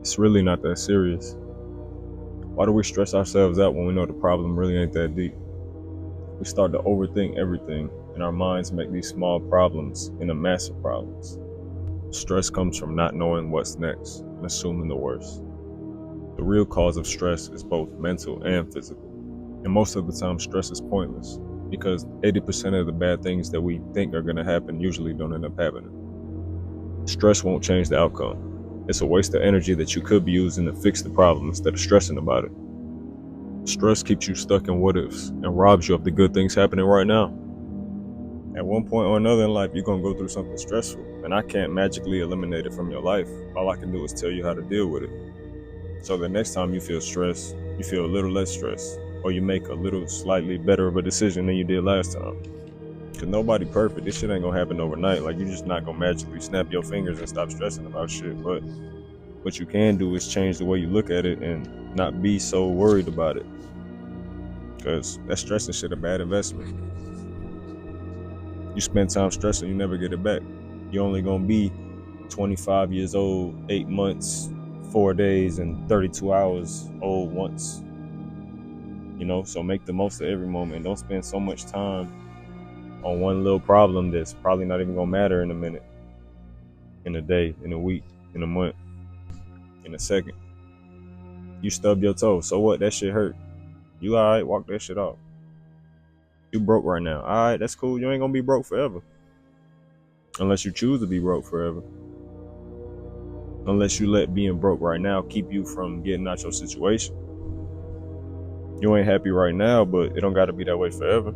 It's really not that serious. Why do we stress ourselves out when we know the problem really ain't that deep? We start to overthink everything, and our minds make these small problems into massive problems. Stress comes from not knowing what's next and assuming the worst. The real cause of stress is both mental and physical. And most of the time, stress is pointless because 80% of the bad things that we think are going to happen usually don't end up happening. Stress won't change the outcome. It's a waste of energy that you could be using to fix the problem instead of stressing about it. Stress keeps you stuck in what ifs and robs you of the good things happening right now. At one point or another in life, you're going to go through something stressful, and I can't magically eliminate it from your life. All I can do is tell you how to deal with it. So the next time you feel stressed, you feel a little less stressed, or you make a little slightly better of a decision than you did last time. Because nobody perfect. This shit ain't going to happen overnight. Like, you're just not going to magically snap your fingers and stop stressing about shit. But what you can do is change the way you look at it and not be so worried about it. Because that stressing shit a bad investment. You spend time stressing, you never get it back. You're only gonna be 25 years old, 8 months, 4 days, and 32 hours old once. So make the most of every moment. Don't spend so much time on one little problem that's probably not even gonna matter in a minute, in a day, in a week, in a month, in a second. You stub your toe, so what? That shit hurt. You alright, walk that shit off. You broke right now. Alright, that's cool. You ain't gonna be broke forever. Unless you choose to be broke forever. Unless you let being broke right now keep you from getting out your situation. You ain't happy right now, but it don't gotta be that way forever.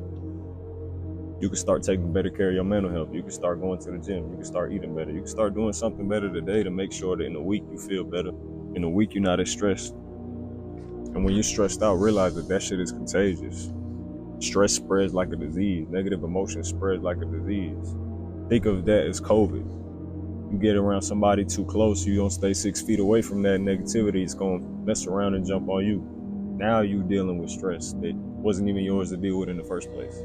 You can start taking better care of your mental health. You can start going to the gym. You can start eating better. You can start doing something better today to make sure that in a week you feel better. In a week you're not as stressed. And when you're stressed out, realize that shit is contagious. Stress spreads like a disease. Negative emotions spread like a disease. Think of that as COVID. You get around somebody too close, you don't stay 6 feet away from that negativity, it's gonna mess around and jump on you. Now you dealing with stress that wasn't even yours to deal with in the first place.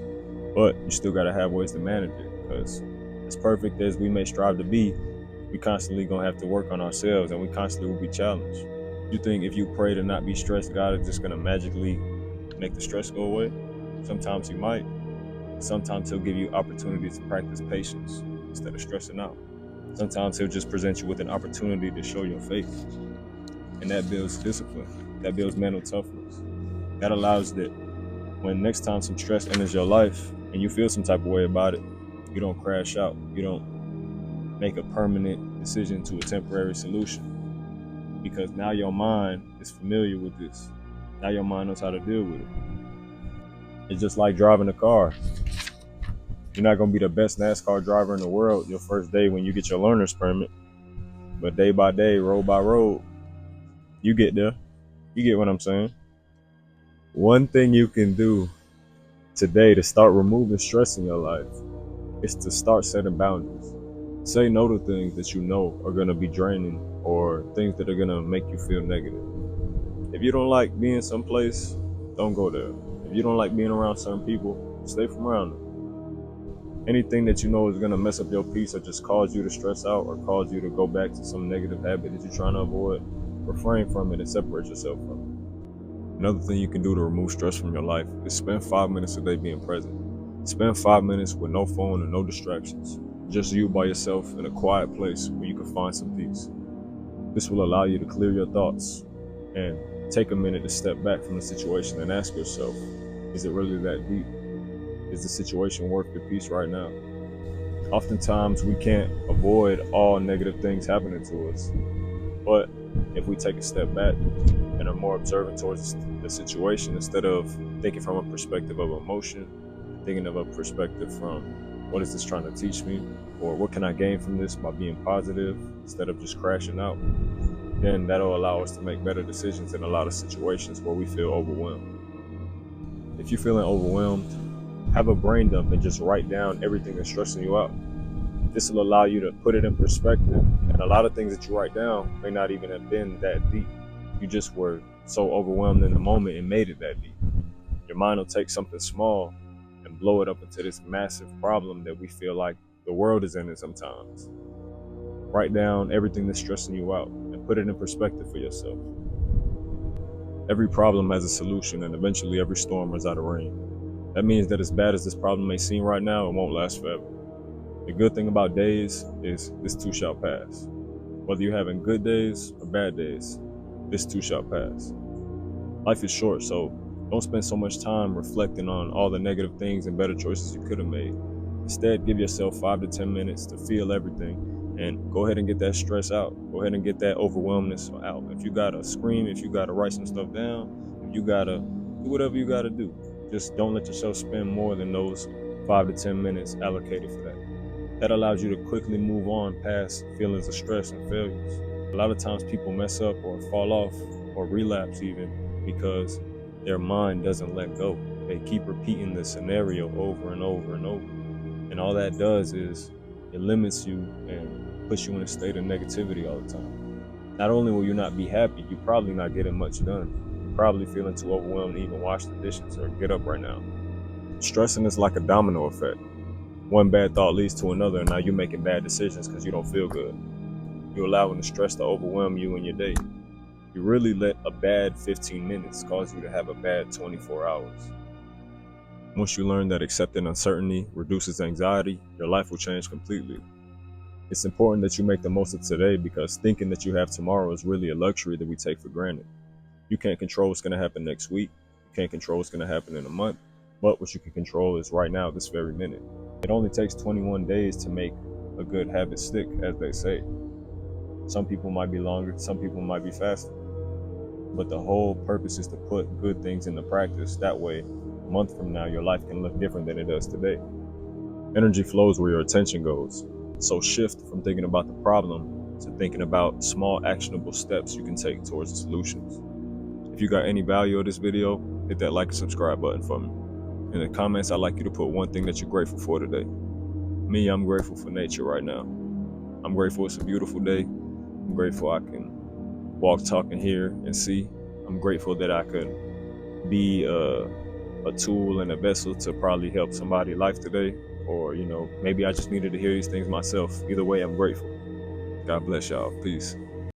But you still gotta have ways to manage it, because as perfect as we may strive to be, we constantly gonna have to work on ourselves, and we constantly will be challenged. You think if you pray to not be stressed, God is just gonna magically make the stress go away? Sometimes he might. Sometimes he'll give you opportunities to practice patience instead of stressing out. Sometimes he'll just present you with an opportunity to show your faith. And that builds discipline. That builds mental toughness. That allows that when next time some stress enters your life and you feel some type of way about it, you don't crash out. You don't make a permanent decision to a temporary solution. Because now your mind is familiar with this. Now your mind knows how to deal with it. It's just like driving a car. You're not going to be the best NASCAR driver in the world your first day when you get your learner's permit. But day by day, road by road, you get there. You get what I'm saying? One thing you can do today to start removing stress in your life is to start setting boundaries. Say no to things that you know are going to be draining or things that are going to make you feel negative. If you don't like being someplace, don't go there. If you don't like being around certain people, stay from around them. Anything that you know is going to mess up your peace or just cause you to stress out or cause you to go back to some negative habit that you're trying to avoid, refrain from it and separate yourself from it. Another thing you can do to remove stress from your life is spend 5 minutes a day being present. Spend 5 minutes with no phone and no distractions. Just you by yourself in a quiet place where you can find some peace. This will allow you to clear your thoughts and take a minute to step back from the situation and ask yourself, is it really that deep? Is the situation worth the peace right now? Oftentimes we can't avoid all negative things happening to us. But if we take a step back and are more observant towards the situation instead of thinking from a perspective of emotion, thinking of a perspective from what is this trying to teach me, or what can I gain from this by being positive instead of just crashing out, then that'll allow us to make better decisions in a lot of situations where we feel overwhelmed. If you're feeling overwhelmed, have a brain dump and just write down everything that's stressing you out. This will allow you to put it in perspective, and a lot of things that you write down may not even have been that deep. You just were so overwhelmed in the moment and made it that deep. Your mind will take something small and blow it up into this massive problem that we feel like the world is in it sometimes. Write down everything that's stressing you out and Put it in perspective for yourself. Every problem has a solution, and eventually every storm runs out of rain. That means that as bad as this problem may seem right now, it won't last forever. The good thing about days is this too shall pass. Whether you're having good days or bad days, this too shall pass. Life is short, so don't spend so much time reflecting on all the negative things and better choices you could have made. Instead, give yourself 5 to 10 minutes to feel everything and go ahead and get that stress out. Go ahead and get that overwhelmness out. If you gotta scream, if you gotta write some stuff down, if you gotta do whatever you gotta do, just don't let yourself spend more than those 5 to 10 minutes allocated for that. That allows you to quickly move on past feelings of stress and failures. A lot of times people mess up or fall off or relapse even because their mind doesn't let go. They keep repeating the scenario over and over and over. And all that does is it limits you and puts you in a state of negativity all the time. Not only will you not be happy, you're probably not getting much done. You're probably feeling too overwhelmed to even wash the dishes or get up right now. Stressing is like a domino effect. One bad thought leads to another, and now you're making bad decisions because you don't feel good. You're allowing the stress to overwhelm you in your day. You really let a bad 15 minutes cause you to have a bad 24 hours. Once you learn that accepting uncertainty reduces anxiety, your life will change completely. It's important that you make the most of today because thinking that you have tomorrow is really a luxury that we take for granted. You can't control what's going to happen next week. You can't control what's going to happen in a month. But what you can control is right now, this very minute. It only takes 21 days to make a good habit stick, as they say. Some people might be longer, some people might be faster. But the whole purpose is to put good things into practice. That way, a month from now, your life can look different than it does today. Energy flows where your attention goes. So shift from thinking about the problem to thinking about small actionable steps you can take towards the solutions. If you got any value of this video, hit that like and subscribe button for me. In the comments, I'd like you to put one thing that you're grateful for today. Me, I'm grateful for nature right now. I'm grateful it's a beautiful day. I'm grateful I can walk, talk, and hear and see. I'm grateful that I could be a tool and a vessel to probably help somebody's life today. Or, maybe I just needed to hear these things myself. Either way, I'm grateful. God bless y'all. Peace.